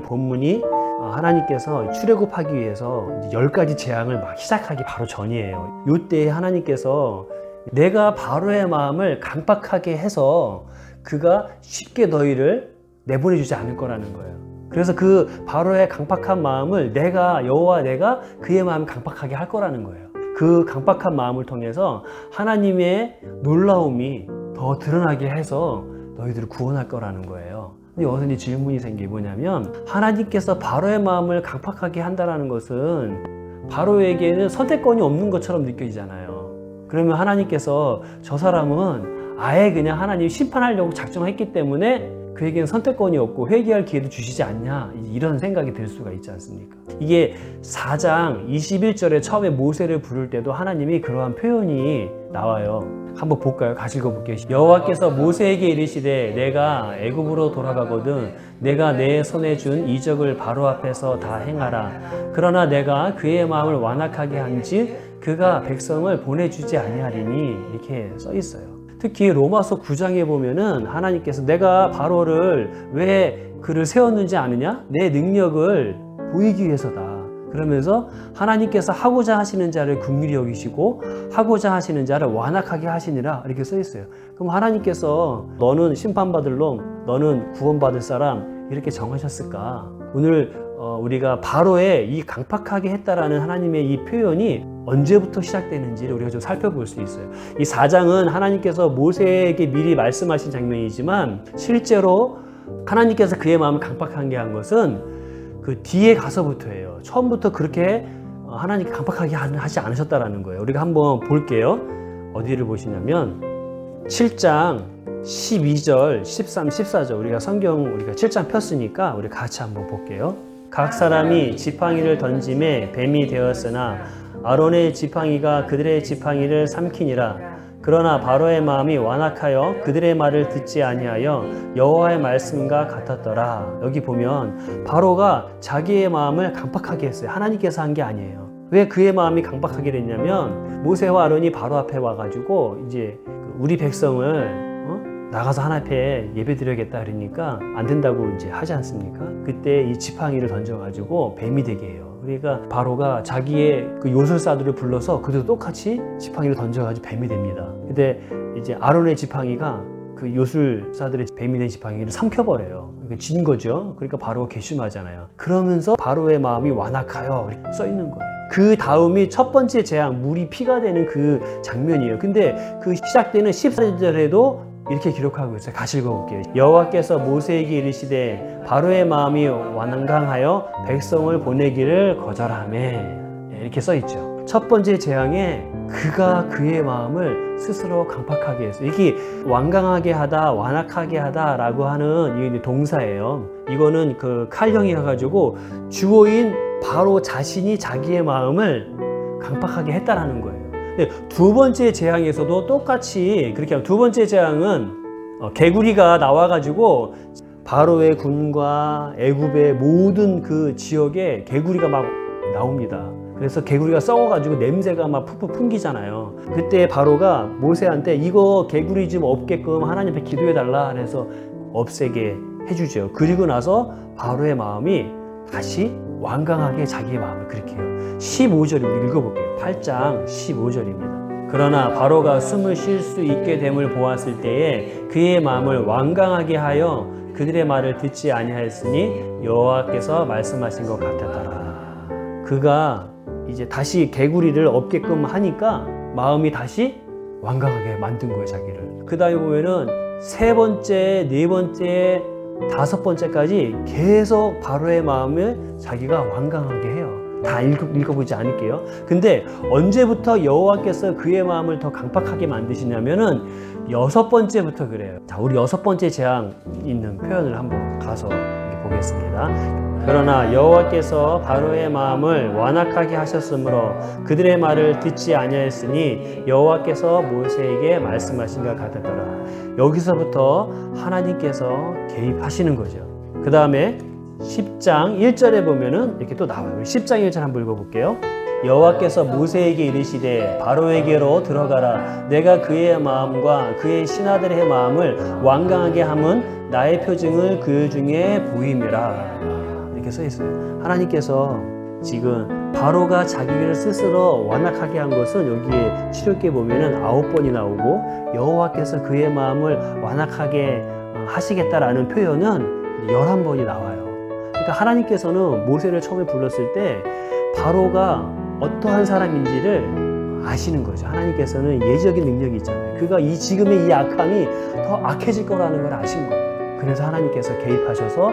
본문이 하나님께서 출애굽하기 위해서 10가지 재앙을 막 시작하기 바로 전이에요. 이때 하나님께서 내가 바로의 마음을 강박하게 해서 그가 쉽게 너희를 내보내주지 않을 거라는 거예요. 그래서 그 바로의 강박한 마음을 여호와 내가 그의 마음을 강박하게 할 거라는 거예요. 그 강박한 마음을 통해서 하나님의 놀라움이 더 드러나게 해서 너희들을 구원할 거라는 거예요. 근데 여기서 이제 질문이 생긴 게 뭐냐면, 하나님께서 바로의 마음을 강박하게 한다는 것은 바로에게는 선택권이 없는 것처럼 느껴지잖아요. 그러면 하나님께서 저 사람은 아예 그냥 하나님이 심판하려고 작정했기 때문에 그에게는 선택권이 없고 회개할 기회도 주시지 않냐, 이런 생각이 들 수가 있지 않습니까? 이게 4장 21절에 처음에 모세를 부를 때도 하나님이 그러한 표현이 나와요. 한번 볼까요? 같이 읽어볼게요. 여호와께서 모세에게 이르시되 내가 애굽으로 돌아가거든 내가 내 손에 준 이적을 바로 앞에서 다 행하라. 그러나 내가 그의 마음을 완악하게 한즉 그가 백성을 보내주지 아니하리니, 이렇게 써 있어요. 특히 로마서 9장에 보면은 하나님께서 내가 바로를 왜 그를 세웠는지 아느냐? 내 능력을 보이기 위해서다. 그러면서 하나님께서 하고자 하시는 자를 긍휼히 여기시고 하고자 하시는 자를 완악하게 하시니라, 이렇게 써 있어요. 그럼 하나님께서 너는 심판받을 놈, 너는 구원받을 사람, 이렇게 정하셨을까? 오늘 우리가 바로의 이 강팍하게 했다라는 하나님의 이 표현이 언제부터 시작되는지를 우리가 좀 살펴볼 수 있어요. 이 4장은 하나님께서 모세에게 미리 말씀하신 장면이지만 실제로 하나님께서 그의 마음을 강팍하게 한 것은 그 뒤에 가서부터예요. 처음부터 그렇게 하나님께 강팍하게 하지 않으셨다라는 거예요. 우리가 한번 볼게요. 어디를 보시냐면 7장 12절, 13, 14절. 우리가 7장 폈으니까 우리 같이 한번 볼게요. 각 사람이 지팡이를 던짐에 뱀이 되었으나 아론의 지팡이가 그들의 지팡이를 삼키니라. 그러나 바로의 마음이 완악하여 그들의 말을 듣지 아니하여 여호와의 말씀과 같았더라. 여기 보면 바로가 자기의 마음을 강박하게 했어요. 하나님께서 한 게 아니에요. 왜 그의 마음이 강박하게 됐냐면, 모세와 아론이 바로 앞에 와가지고 이제 우리 백성을 나가서 하나님 앞에 예배 드려야겠다 그러니까 안 된다고 이제 하지 않습니까? 그때 이 지팡이를 던져가지고 뱀이 되게 해요. 그러니까 바로가 자기의 그 요술사들을 불러서 그들도 똑같이 지팡이를 던져가지고 뱀이 됩니다. 근데 이제 아론의 지팡이가 그 요술사들의 뱀이 된 지팡이를 삼켜버려요. 그러니까 진 거죠. 그러니까 바로가 괘씸하잖아요. 그러면서 바로의 마음이 완악하여 이렇게 써 있는 거예요. 그 다음이 첫 번째 재앙, 물이 피가 되는 그 장면이에요. 근데 그 시작되는 14절에도 이렇게 기록하고 있어요. 같이 읽어볼게요. 여호와께서 모세에게 이르시되 바로의 마음이 완강하여 백성을 보내기를 거절하매, 이렇게 써 있죠. 첫 번째 재앙에 그가 그의 마음을 스스로 강팍하게 했어요. 이게 완강하게 하다, 완악하게 하다 라고 하는 이 동사예요. 이거는 그 칼형이어가지고 주어인 바로 자신이 자기의 마음을 강팍하게 했다라는 거예요. 두 번째 재앙에서도 똑같이 그렇게 하면, 두 번째 재앙은 개구리가 나와가지고 바로의 군과 애굽의 모든 그 지역에 개구리가 막 나옵니다. 그래서 개구리가 썩어가지고 냄새가 막 푹푹 풍기잖아요. 그때 바로가 모세한테 이거 개구리 좀 없게끔 하나님 앞에 기도해달라 해서 없애게 해주죠. 그리고 나서 바로의 마음이 다시 완강하게 자기의 마음을 그렇게 해요. 15절 우리 읽어볼게요. 8장 15절입니다. 그러나 바로가 숨을 쉴 수 있게 됨을 보았을 때에 그의 마음을 완강하게 하여 그들의 말을 듣지 아니하였으니 여호와께서 말씀하신 것 같았더라. 그가 이제 다시 개구리를 없게끔 하니까 마음이 다시 완강하게 만든 거예요, 자기를. 그 다음에 보면은 세 번째, 네 번째, 다섯 번째까지 계속 바로의 마음을 자기가 완강하게 해요. 다 읽어보지 않을게요. 근데 언제부터 여호와께서 그의 마음을 더 강팍하게 만드시냐면은 여섯 번째부터 그래요. 자, 우리 여섯 번째 재앙 있는 표현을 한번 가서 보겠습니다. 그러나 여호와께서 바로의 마음을 완악하게 하셨으므로 그들의 말을 듣지 아니하였으니 여호와께서 모세에게 말씀하신 것 같았더라. 여기서부터 하나님께서 개입하시는 거죠. 그 다음에 10장 1절에 보면은 이렇게 또 나와요. 10장 1절 한번 읽어볼게요. 여호와께서 모세에게 이르시되 바로에게로 들어가라. 내가 그의 마음과 그의 신하들의 마음을 완강하게 함은 나의 표징을 그 중에 보임이라. 이렇게 써 있어요. 하나님께서 지금 바로가 자기를 스스로 완악하게 한 것은 여기에 출애굽기에 보면은 9번이 나오고 여호와께서 그의 마음을 완악하게 하시겠다라는 표현은 11번이 나와요. 그러니까 하나님께서는 모세를 처음에 불렀을 때 바로가 어떠한 사람인지를 아시는 거죠. 하나님께서는 예지적인 능력이 있잖아요. 그가 지금의 이 악함이 더 악해질 거라는 걸 아신 거예요. 그래서 하나님께서 개입하셔서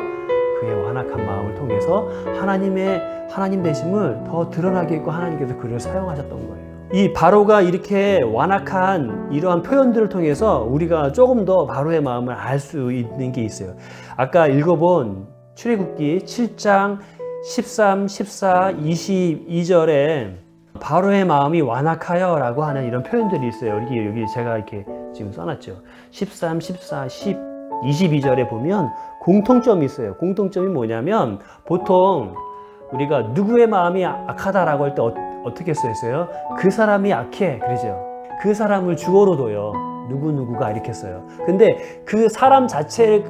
그의 완악한 마음을 통해서 하나님 되심을 더 드러나게 했고 하나님께서 그를 사용하셨던 거예요. 이 바로가 이렇게 완악한 이러한 표현들을 통해서 우리가 조금 더 바로의 마음을 알 수 있는 게 있어요. 아까 읽어본 출애굽기 7장 13, 14, 22절에 바로의 마음이 완악하여 라고 하는 이런 표현들이 있어요. 여기 제가 이렇게 지금 써놨죠. 13, 14, 10, 22절에 보면 공통점이 있어요. 공통점이 뭐냐면 보통 우리가 누구의 마음이 악하다라고 할 때 어떻게 써있어요? 그 사람이 악해 그러죠. 그 사람을 주어로 둬요. 누구누구가 이렇게 써요. 근데 그 사람 자체를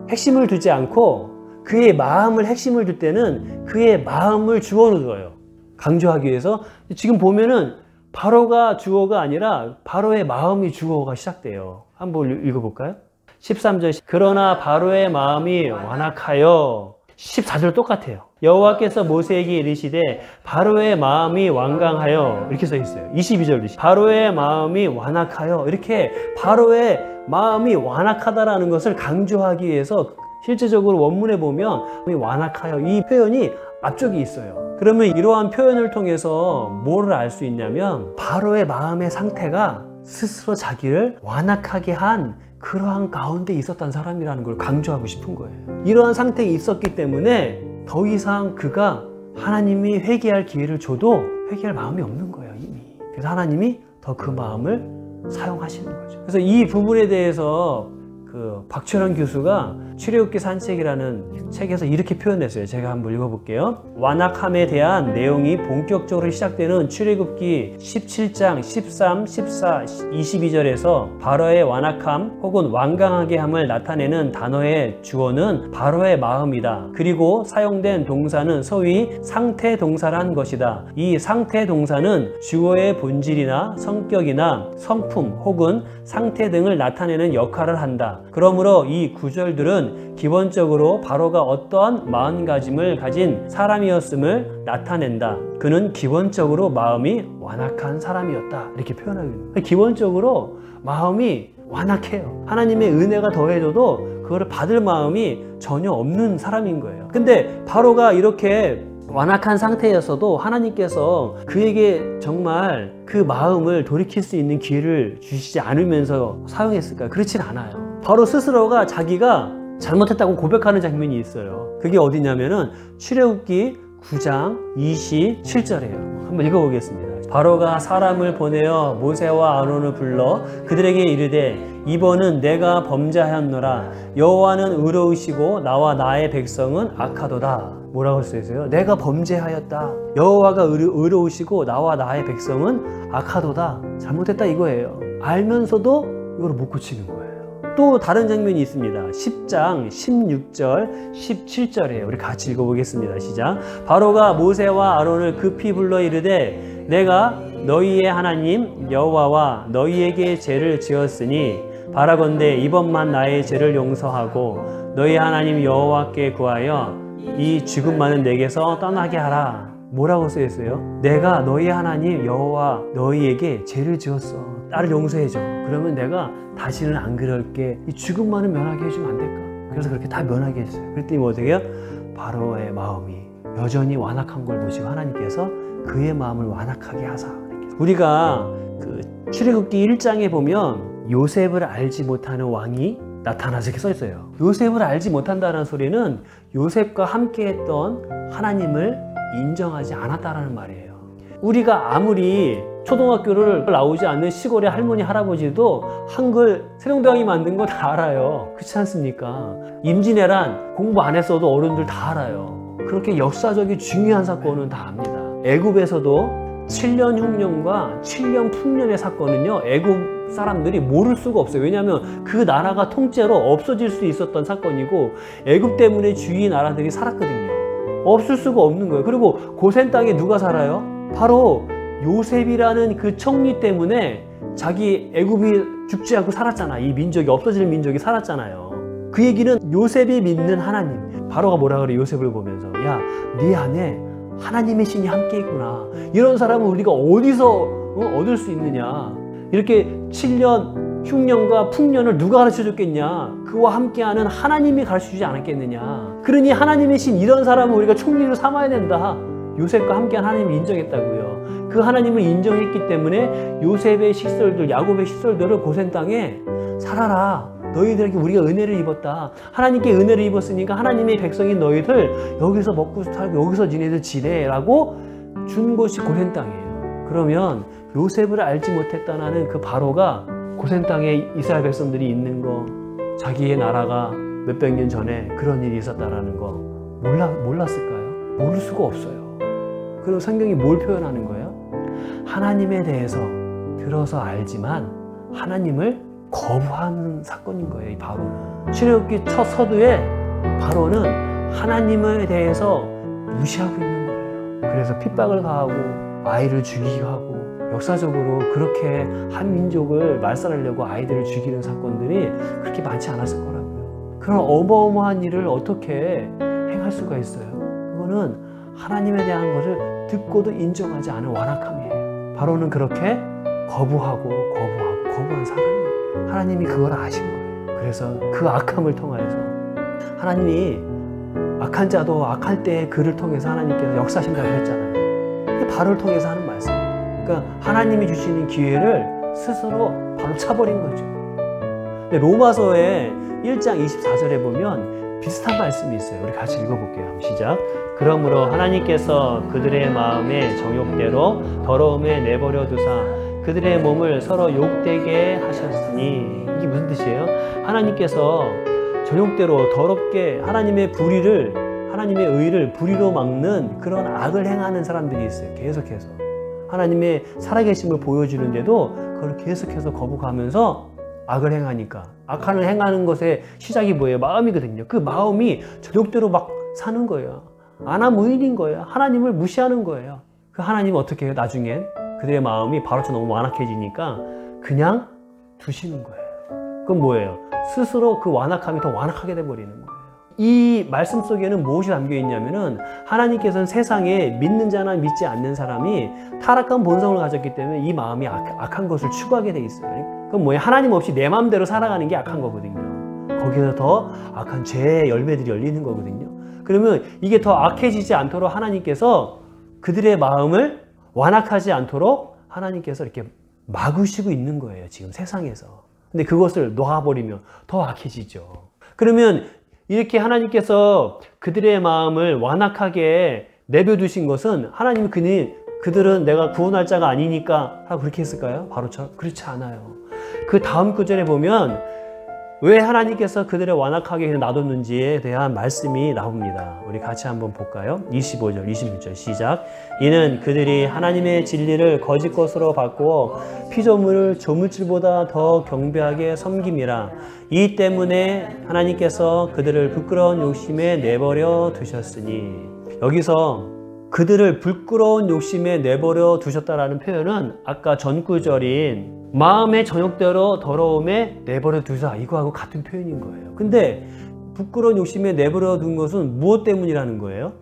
핵심을 두지 않고 그의 마음을 핵심을 둘 때는 그의 마음을 주어로 둬요. 강조하기 위해서. 지금 보면은 바로가 주어가 아니라 바로의 마음이 주어가 시작돼요. 한번 읽어볼까요? 13절 그러나 바로의 마음이 완악하여 14절 똑같아요. 여호와께서 모세에게 이르시되 바로의 마음이 완강하여 이렇게 써 있어요. 22절도 바로의 마음이 완악하여 이렇게 바로의 마음이 완악하다라는 것을 강조하기 위해서 실제적으로 원문에 보면 완악하여 이 표현이 앞쪽에 있어요. 그러면 이러한 표현을 통해서 뭐를 알 수 있냐면 바로의 마음의 상태가 스스로 자기를 완악하게 한 그러한 가운데 있었던 사람이라는 걸 강조하고 싶은 거예요. 이러한 상태에 있었기 때문에 더 이상 그가 하나님이 회개할 기회를 줘도 회개할 마음이 없는 거예요, 이미. 그래서 하나님이 더 그 마음을 사용하시는 거죠. 그래서 이 부분에 대해서 그 박철원 교수가 출애굽기 산책이라는 책에서 이렇게 표현했어요. 제가 한번 읽어볼게요. 완악함에 대한 내용이 본격적으로 시작되는 출애굽기 17장 13, 14, 22절에서 바로의 완악함 혹은 완강하게 함을 나타내는 단어의 주어는 바로의 마음이다. 그리고 사용된 동사는 소위 상태 동사란 것이다. 이 상태 동사는 주어의 본질이나 성격이나 성품 혹은 상태 등을 나타내는 역할을 한다. 그러므로 이 구절들은 기본적으로 바로가 어떠한 마음가짐을 가진 사람이었음을 나타낸다. 그는 기본적으로 마음이 완악한 사람이었다. 이렇게 표현하고 있는 거예요. 기본적으로 마음이 완악해요. 하나님의 은혜가 더해져도 그거를 받을 마음이 전혀 없는 사람인 거예요. 근데 바로가 이렇게 완악한 상태였어도 하나님께서 그에게 정말 그 마음을 돌이킬 수 있는 기회를 주시지 않으면서 사용했을까요? 그렇진 않아요. 바로 스스로가 자기가 잘못했다고 고백하는 장면이 있어요. 그게 어디냐면은 출애굽기 9장 27절이에요. 한번 읽어보겠습니다. 바로가 사람을 보내어 모세와 아론을 불러 그들에게 이르되 이번은 내가 범죄하였노라. 여호와는 의로우시고 나와 나의 백성은 악하도다. 뭐라고 써있어요? 내가 범죄하였다. 여호와가 의로우시고 나와 나의 백성은 악하도다. 잘못했다 이거예요. 알면서도 이걸 못 고치는 거예요. 또 다른 장면이 있습니다. 10장 16절 17절이에요. 우리 같이 읽어보겠습니다. 시작. 바로가 모세와 아론을 급히 불러 이르되 내가 너희의 하나님 여호와와 너희에게 죄를 지었으니 바라건대 이번만 나의 죄를 용서하고 너희 하나님 여호와께 구하여 이 죽음 많은 내게서 떠나게 하라. 뭐라고 써있어요? 내가 너희 하나님 여호와 너희에게 죄를 지었어. 나를 용서해줘. 그러면 내가 다시는 안 그럴게. 이 죽음 많은 면하게 해주면 안 될까? 그래서 그렇게 다 면하게 했어요. 그랬더니 뭐 어떻게 해요? 바로의 마음이 여전히 완악한 걸 보시고 하나님께서 그의 마음을 완악하게 하사. 우리가 그 출애굽기 1장에 보면 요셉을 알지 못하는 왕이 나타나서 이렇게 써 있어요. 요셉을 알지 못한다는 소리는 요셉과 함께 했던 하나님을 인정하지 않았다라는 말이에요. 우리가 아무리 초등학교를 나오지 않는 시골의 할머니 할아버지도 한글 세종대왕이 만든 거 다 알아요. 그렇지 않습니까? 임진왜란 공부 안 했어도 어른들 다 알아요. 그렇게 역사적인 중요한 사건은 다 압니다. 애굽에서도 7년 흉년과 7년 풍년의 사건은요, 애굽 사람들이 모를 수가 없어요. 왜냐하면 그 나라가 통째로 없어질 수 있었던 사건이고, 애굽 때문에 주위 나라들이 살았거든요. 없을 수가 없는 거예요. 그리고 고센 땅에 누가 살아요? 바로 요셉이라는 그 총리 때문에 자기 애굽이 죽지 않고 살았잖아. 이 민족이, 없어질 민족이 살았잖아요. 그 얘기는 요셉이 믿는 하나님. 바로가 뭐라 그래, 요셉을 보면서. 야, 네 안에 하나님의 신이 함께 있구나. 이런 사람은 우리가 어디서 얻을 수 있느냐. 이렇게 7년 흉년과 풍년을 누가 가르쳐줬겠냐. 그와 함께하는 하나님이 가르쳐주지 않았겠느냐. 그러니 하나님의 신, 이런 사람은 우리가 총리로 삼아야 된다. 요셉과 함께한 하나님을 인정했다고요. 그 하나님을 인정했기 때문에 요셉의 식솔들, 야곱의 식솔들을 고센 땅에 살아라. 너희들에게 우리가 은혜를 입었다. 하나님께 은혜를 입었으니까 하나님의 백성인 너희들 여기서 먹고 살고 여기서 지네들 지내라고 준 곳이 고센 땅이에요. 그러면 요셉을 알지 못했다는 그 바로가 고센 땅에 이스라엘 백성들이 있는 거, 자기의 나라가 몇백 년 전에 그런 일이 있었다라는 거 몰랐을까요? 모를 수가 없어요. 그리고 성경이 뭘 표현하는 거예요? 하나님에 대해서 들어서 알지만 하나님을 거부하는 사건인 거예요. 이 바로는. 출애굽기 첫 서두에 바로는 하나님에 대해서 무시하고 있는 거예요. 그래서 핍박을 가하고 아이를 죽이기도 하고, 역사적으로 그렇게 한 민족을 말살하려고 아이들을 죽이는 사건들이 그렇게 많지 않았을 거라고요. 그런 어마어마한 일을 어떻게 행할 수가 있어요? 그거는 하나님에 대한 것을 듣고도 인정하지 않은 완악함이에요. 바로는 그렇게 거부한 사람이에요. 하나님이 그걸 아신 거예요. 그래서 그 악함을 통해서 하나님이 악한 자도 악할 때의 그를 통해서 하나님께서 역사하신다고 했잖아요. 이게 바로를 통해서 하는 말씀이에요. 그러니까 하나님이 주시는 기회를 스스로 바로 차버린 거죠. 근데 로마서의 1장 24절에 보면 비슷한 말씀이 있어요. 우리 같이 읽어볼게요. 시작. 그러므로 하나님께서 그들의 마음의 정욕대로 더러움에 내버려 두사 그들의 몸을 서로 욕되게 하셨으니. 이게 무슨 뜻이에요? 하나님께서 정욕대로 더럽게 하나님의 불의를, 하나님의 의를 불의로 막는 그런 악을 행하는 사람들이 있어요. 계속해서 하나님의 살아계심을 보여주는데도 그걸 계속해서 거부하면서 악을 행하니까, 악을 행하는 것의 시작이 뭐예요? 마음이거든요. 그 마음이 정욕대로 막 사는 거예요. 안하무인인 거예요. 하나님을 무시하는 거예요. 그 하나님은 어떻게 해요? 나중엔 그들의 마음이 바로처럼 너무 완악해지니까 그냥 두시는 거예요. 그건 뭐예요? 스스로 그 완악함이 더 완악하게 돼버리는 거예요. 이 말씀 속에는 무엇이 담겨 있냐면은, 하나님께서는 세상에 믿는 자나 믿지 않는 사람이 타락한 본성을 가졌기 때문에 이 마음이 악한 것을 추구하게 돼 있어요. 그럼 뭐예요? 하나님 없이 내 마음대로 살아가는 게 악한 거거든요. 거기서 더 악한 죄의 열매들이 열리는 거거든요. 그러면 이게 더 악해지지 않도록 하나님께서 그들의 마음을 완악하지 않도록 하나님께서 이렇게 막으시고 있는 거예요. 지금 세상에서. 근데 그것을 놓아버리면 더 악해지죠. 그러면 이렇게 하나님께서 그들의 마음을 완악하게 내버려두신 것은, 하나님이 그들은 내가 구원할 자가 아니니까 하고 그렇게 했을까요? 바로처럼? 그렇지 않아요. 그 다음 구절에 보면 왜 하나님께서 그들을 완악하게 놔뒀는지에 대한 말씀이 나옵니다. 우리 같이 한번 볼까요? 25절, 26절 시작. 이는 그들이 하나님의 진리를 거짓 것으로 바꾸어 피조물을 조물주보다 더 경배하게 섬김이라. 이 때문에 하나님께서 그들을 부끄러운 욕심에 내버려 두셨으니. 여기서 그들을 부끄러운 욕심에 내버려 두셨다라는 표현은 아까 전 구절인 마음의 정욕대로 더러움에 내버려 두사, 이거하고 같은 표현인 거예요. 근데 부끄러운 욕심에 내버려 둔 것은 무엇 때문이라는 거예요?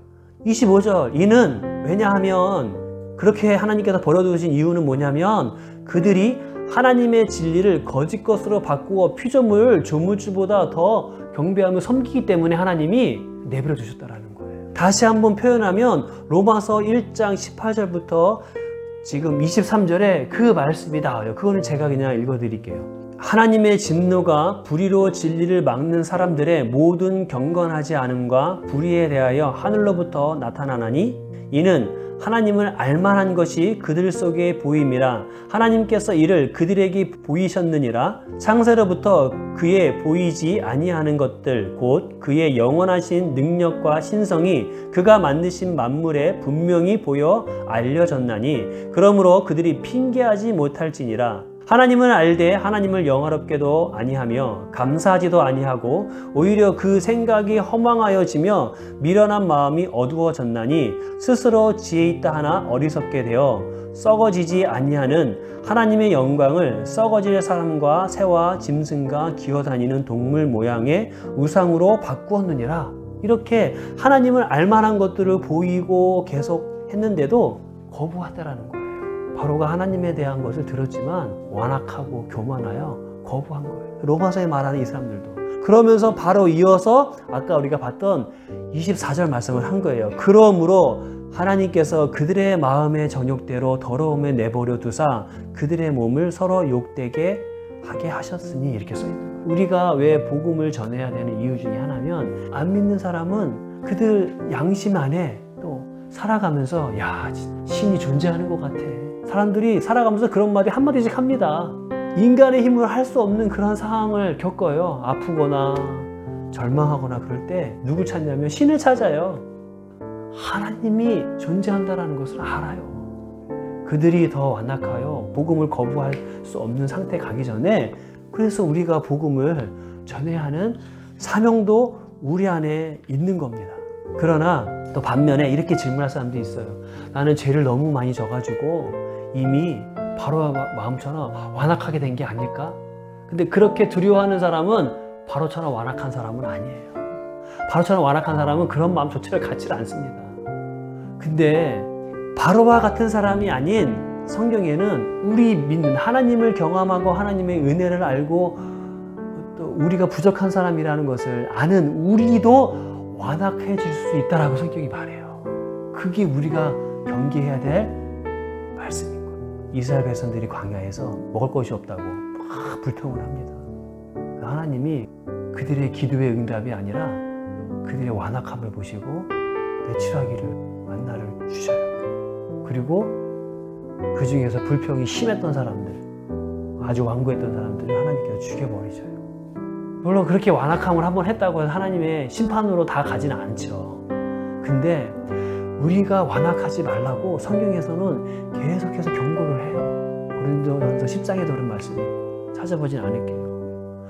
25절. 이는, 왜냐하면, 그렇게 하나님께서 버려두신 이유는 뭐냐면, 그들이 하나님의 진리를 거짓 것으로 바꾸어 피조물 조물주보다 더 경배하며 섬기기 때문에 하나님이 내버려 두셨다라는 거예요. 다시 한번 표현하면 로마서 1장 18절부터 지금 23절에 그 말씀이 나와요. 그거는 제가 그냥 읽어드릴게요. 하나님의 진노가 불의로 진리를 막는 사람들의 모든 경건하지 않음과 불의에 대하여 하늘로부터 나타나나니, 이는 하나님을 알만한 것이 그들 속에 보임이라. 하나님께서 이를 그들에게 보이셨느니라. 창세로부터 그의 보이지 아니하는 것들 곧 그의 영원하신 능력과 신성이 그가 만드신 만물에 분명히 보여 알려졌나니 그러므로 그들이 핑계하지 못할지니라. 하나님을 알되 하나님을 영화롭게도 아니하며 감사하지도 아니하고 오히려 그 생각이 허망하여지며 미련한 마음이 어두워졌나니 스스로 지혜 있다 하나 어리석게 되어 썩어지지 아니하는 하나님의 영광을 썩어질 사람과 새와 짐승과 기어다니는 동물 모양의 우상으로 바꾸었느니라. 이렇게 하나님을 알만한 것들을 보이고 계속 했는데도 거부하더라는 거예요. 바로가 하나님에 대한 것을 들었지만 완악하고 교만하여 거부한 거예요. 로마서에 말하는 이 사람들도. 그러면서 바로 이어서 아까 우리가 봤던 24절 말씀을 한 거예요. 그러므로 하나님께서 그들의 마음의 정욕대로 더러움에 내버려 두사 그들의 몸을 서로 욕되게 하게 하셨으니 이렇게 써 있는 거예요. 우리가 왜 복음을 전해야 되는 이유 중에 하나면 안 믿는 사람은 그들 양심 안에 또 살아가면서 야, 신이 존재하는 것 같아. 사람들이 살아가면서 그런 말이 한마디씩 합니다. 인간의 힘으로 할 수 없는 그런 상황을 겪어요. 아프거나 절망하거나 그럴 때 누구 찾냐면 신을 찾아요. 하나님이 존재한다는 것을 알아요. 그들이 더 완악하여 복음을 거부할 수 없는 상태에 가기 전에 그래서 우리가 복음을 전해야 하는 사명도 우리 안에 있는 겁니다. 그러나 또 반면에 이렇게 질문할 사람도 있어요. 나는 죄를 너무 많이 져가지고 이미 바로 마음처럼 완악하게 된 게 아닐까? 근데 그렇게 두려워하는 사람은 바로처럼 완악한 사람은 아니에요. 바로처럼 완악한 사람은 그런 마음조차를 갖지 않습니다. 근데 바로와 같은 사람이 아닌 성경에는 우리 믿는 하나님을 경험하고 하나님의 은혜를 알고 또 우리가 부족한 사람이라는 것을 아는 우리도 완악해질 수 있다라고 성경이 말해요. 그게 우리가 경계해야 될 말씀인 거예요. 이스라엘 백성들이 광야에서 먹을 것이 없다고 막 불평을 합니다. 하나님이 그들의 기도의 응답이 아니라 그들의 완악함을 보시고 내추라기를 만나를 주셔요. 그리고 그 중에서 불평이 심했던 사람들, 아주 완고했던 사람들을 하나님께서 죽여버리셔요. 물론 그렇게 완악함을 한번 했다고 해서 하나님의 심판으로 다 가지는 않죠. 근데 우리가 완악하지 말라고 성경에서는 계속해서 경고를 해요. 고린도전서 10장에도 그런 말씀이 있고 찾아보진 않을게요.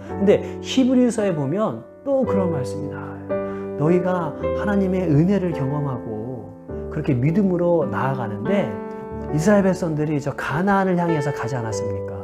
근데 히브리서에 보면 또 그런 말씀이 나와요. 너희가 하나님의 은혜를 경험하고 그렇게 믿음으로 나아가는데 이스라엘 백성들이 저 가나안을 향해서 가지 않았습니까?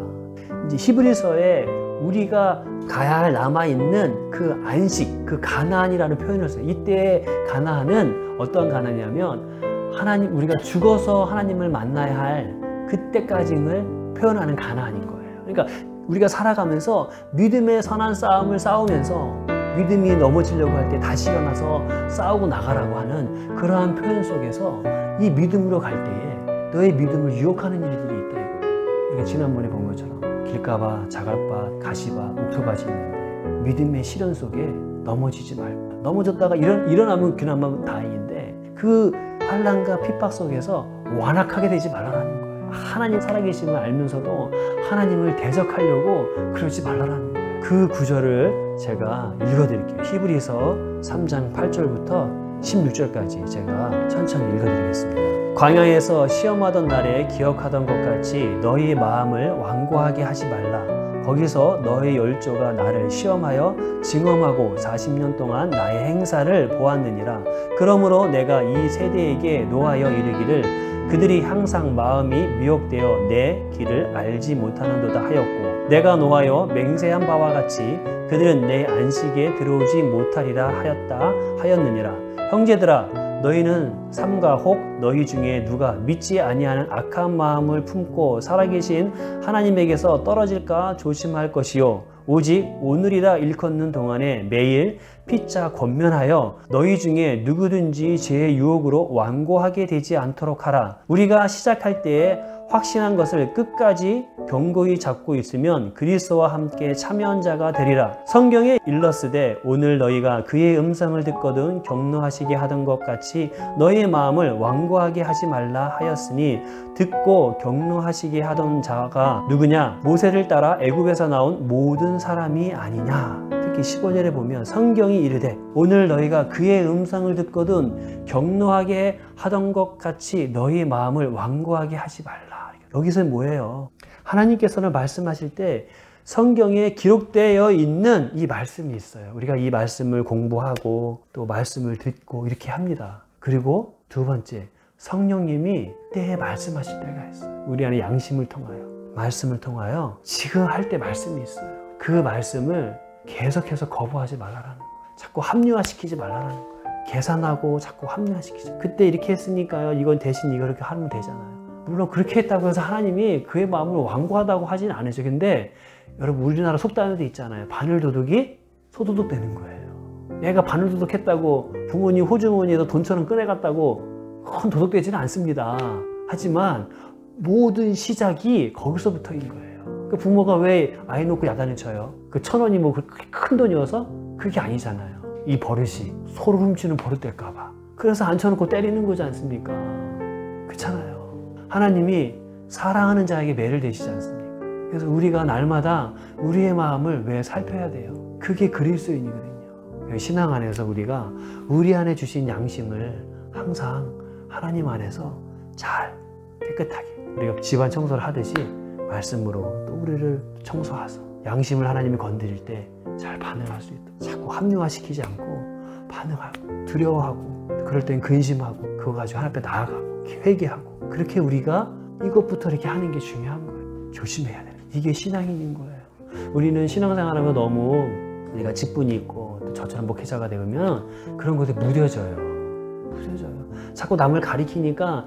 이제 히브리서에 우리가 가야 할 남아있는 그 안식, 그 가나안이라는 표현을 써요. 이때 가나안은 어떤 가나안이냐면 하나님, 우리가 죽어서 하나님을 만나야 할 그때까지를 표현하는 가나안인 거예요. 그러니까 우리가 살아가면서 믿음의 선한 싸움을 싸우면서 믿음이 넘어지려고 할 때 다시 일어나서 싸우고 나가라고 하는 그러한 표현 속에서 이 믿음으로 갈 때에 너의 믿음을 유혹하는 일들이 있다 이거예요. 우리가 지난번에 본 것처럼 길가밭, 자갈밭, 가시밭, 옥토밭이 있는데 믿음의 시련 속에 넘어지지 말고 넘어졌다가 일어나면 그나마 다행인데 그 환난과 핍박 속에서 완악하게 되지 말라라는 거예요. 하나님 살아계심을 알면서도 하나님을 대적하려고 그러지 말라라는 거예요. 그 구절을 제가 읽어드릴게요. 히브리서 3장 8절부터 16절까지 제가 천천히 읽어드리겠습니다. 광야에서 시험하던 날에 기억하던 것 같이 너희 마음을 완고하게 하지 말라. 거기서 너희 열조가 나를 시험하여 징험하고 40년 동안 나의 행사를 보았느니라. 그러므로 내가 이 세대에게 노하여 이르기를 그들이 항상 마음이 미혹되어 내 길을 알지 못하는도다 하였고 내가 노하여 맹세한 바와 같이 그들은 내 안식에 들어오지 못하리라 하였느니라. 형제들아 너희는 삼가 혹 너희 중에 누가 믿지 아니하는 악한 마음을 품고 살아계신 하나님에게서 떨어질까 조심할 것이요 오직 오늘이라 일컫는 동안에 매일 피차 권면하여 너희 중에 누구든지 죄의 유혹으로 완고하게 되지 않도록 하라. 우리가 시작할 때에 확신한 것을 끝까지 견고히 잡고 있으면 그리스도와 함께 참여한 자가 되리라. 성경에 일렀으되 오늘 너희가 그의 음성을 듣거든 격노하시게 하던 것 같이 너희의 마음을 완고하게 하지 말라 하였으니 듣고 격노하시게 하던 자가 누구냐? 모세를 따라 애굽에서 나온 모든 사람이 아니냐. 특히 15절에 보면 성경이 이르되 오늘 너희가 그의 음성을 듣거든 격노하게 하던 것 같이 너희의 마음을 완고하게 하지 말라. 여기서 뭐예요? 하나님께서는 말씀하실 때 성경에 기록되어 있는 이 말씀이 있어요. 우리가 이 말씀을 공부하고 또 말씀을 듣고 이렇게 합니다. 그리고 두 번째, 성령님이 때에 말씀하실 때가 있어요. 우리 안에 양심을 통하여, 말씀을 통하여 지금 할 때 말씀이 있어요. 그 말씀을 계속해서 거부하지 말라라는 거예요. 자꾸 합리화시키지 말라라는 거예요. 계산하고 자꾸 합리화시키지. 그때 이렇게 했으니까요. 이건 대신 이렇게 하면 되잖아요. 물론 그렇게 했다고 해서 하나님이 그의 마음을 완고하다고 하진 않으죠. 근데 여러분 우리나라 속담에도 있잖아요. 바늘도둑이 소도둑 되는 거예요. 얘가 바늘도둑 했다고 부모님 호주머니에서 돈처럼 꺼내갔다고 큰 도둑 되지는 않습니다. 하지만 모든 시작이 거기서부터인 거예요. 그 부모가 왜 아이 놓고 야단을 쳐요? 그 1,000원이 뭐 큰 돈이어서? 그게 아니잖아요. 이 버릇이 소를 훔치는 버릇 될까 봐. 그래서 앉혀놓고 때리는 거지 않습니까? 그렇잖아요. 하나님이 사랑하는 자에게 매를 대시지 않습니까? 그래서 우리가 날마다 우리의 마음을 왜 살펴야 돼요? 그게 그리스도인이거든요. 신앙 안에서 우리가 우리 안에 주신 양심을 항상 하나님 안에서 잘 깨끗하게 우리가 집안 청소를 하듯이 말씀으로 또 우리를 청소하소. 양심을 하나님이 건드릴 때 잘 반응할 수 있도록 자꾸 합리화시키지 않고 반응하고 두려워하고 그럴 땐 근심하고 그거 가지고 하나님 앞에 나아가고 회개하고 그렇게 우리가 이것부터 이렇게 하는 게 중요한 거예요. 조심해야 돼요. 이게 신앙인인 거예요. 우리는 신앙생활하면 너무 우리가 직분이 있고 또 저처럼 목회자가 되면 그런 것에 무뎌져요. 자꾸 남을 가리키니까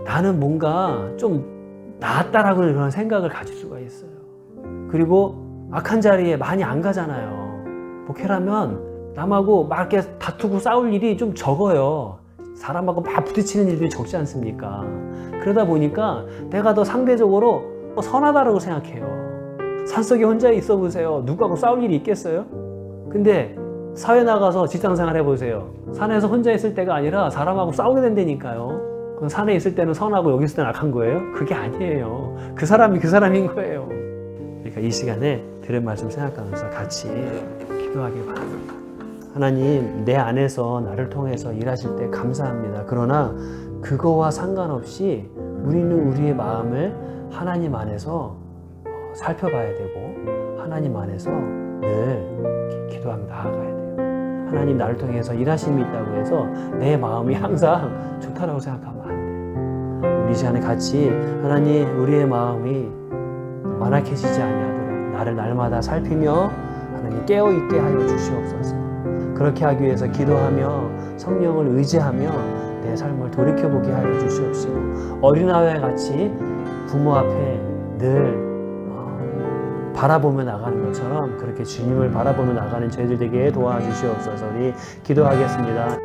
나는 뭔가 좀 낫다라고 그런 생각을 가질 수가 있어요. 그리고 악한 자리에 많이 안 가잖아요. 목회라면 남하고 막 이렇게 다투고 싸울 일이 좀 적어요. 사람하고 막 부딪히는 일들이 적지 않습니까? 그러다 보니까 내가 더 상대적으로 선하다라고 생각해요. 산속에 혼자 있어 보세요. 누구하고 싸울 일이 있겠어요? 근데 사회 나가서 직장생활 해보세요. 산에서 혼자 있을 때가 아니라 사람하고 싸우게 된다니까요. 그럼 산에 있을 때는 선하고 여기 있을 때는 악한 거예요? 그게 아니에요. 그 사람이 그 사람인 거예요. 그러니까 이 시간에 들은 말씀 생각하면서 같이 기도하길 바랍니다. 하나님, 내 안에서 나를 통해서 일하실 때 감사합니다. 그러나 그거와 상관없이 우리는 우리의 마음을 하나님 안에서 살펴봐야 되고 하나님 안에서 늘 기도하며 나아가야 돼요. 하나님 나를 통해서 일하심이 있다고 해서 내 마음이 항상 좋다라고 생각하면 안 돼요. 우리 시간에 같이 하나님 우리의 마음이 완악해지지 아니하도록 나를 날마다 살피며 하나님 깨어있게 하여 주시옵소서. 그렇게 하기 위해서 기도하며 성령을 의지하며 내 삶을 돌이켜보게 하여 주시옵시고 어린아이와 같이 부모 앞에 늘 바라보며 나가는 것처럼 그렇게 주님을 바라보며 나가는 저희들 되게 도와주시옵소서. 우리 기도하겠습니다.